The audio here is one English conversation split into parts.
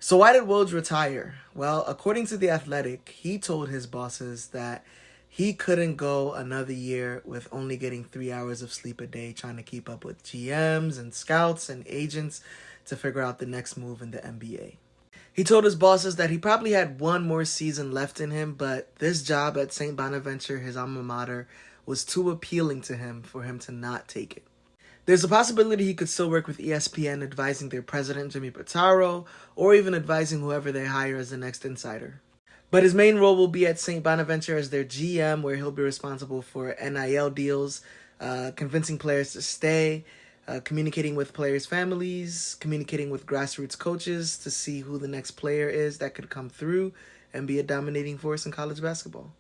So why did Woj retire? Well, according to The Athletic, he told his bosses that he couldn't go another year with only getting 3 hours of sleep a day trying to keep up with GMs and scouts and agents to figure out the next move in the NBA. He told his bosses that he probably had one more season left in him, but this job at St. Bonaventure, his alma mater, was too appealing to him for him to not take it. There's a possibility he could still work with ESPN advising their president, Jimmy Pitaro, or even advising whoever they hire as the next insider. But his main role will be at St. Bonaventure as their GM, where he'll be responsible for NIL deals, convincing players to stay, communicating with players' families, communicating with grassroots coaches to see who the next player is that could come through and be a dominating force in college basketball.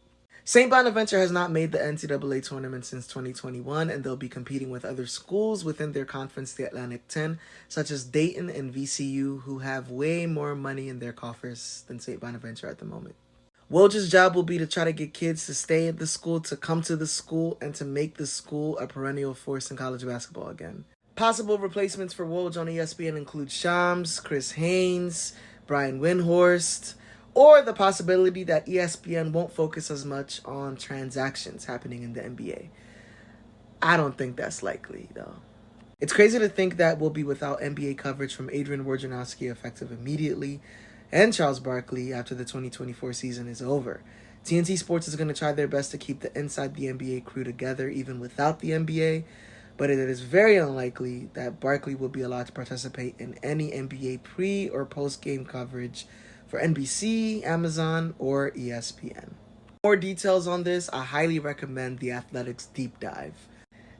St. Bonaventure has not made the NCAA tournament since 2021, and they'll be competing with other schools within their conference, the Atlantic 10, such as Dayton and VCU, who have way more money in their coffers than St. Bonaventure at the moment. Woj's job will be to try to get kids to stay at the school, to come to the school, and to make the school a perennial force in college basketball again. Possible replacements for Woj on ESPN include Shams, Chris Haynes, Brian Windhorst, or the possibility that ESPN won't focus as much on transactions happening in the NBA. I don't think that's likely, though. It's crazy to think that we'll be without NBA coverage from Adrian Wojnarowski effective immediately, and Charles Barkley after the 2024 season is over. TNT Sports is going to try their best to keep the Inside the NBA crew together even without the NBA, but it is very unlikely that Barkley will be allowed to participate in any NBA pre- or post-game coverage for NBC, Amazon, or ESPN. For more details on this, I highly recommend The Athletic's deep dive.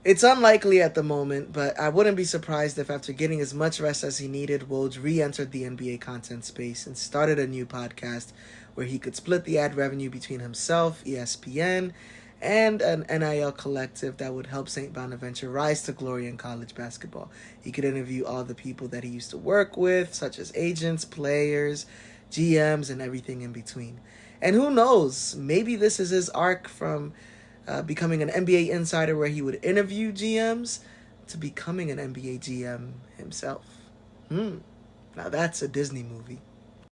It's unlikely at the moment, but I wouldn't be surprised if after getting as much rest as he needed, Woj re-entered the NBA content space and started a new podcast where he could split the ad revenue between himself, ESPN, and an NIL collective that would help St. Bonaventure rise to glory in college basketball. He could interview all the people that he used to work with, such as agents, players, GMs, and everything in between. And who knows, maybe this is his arc from becoming an NBA insider where he would interview GMs to becoming an NBA GM himself. Now that's a Disney movie.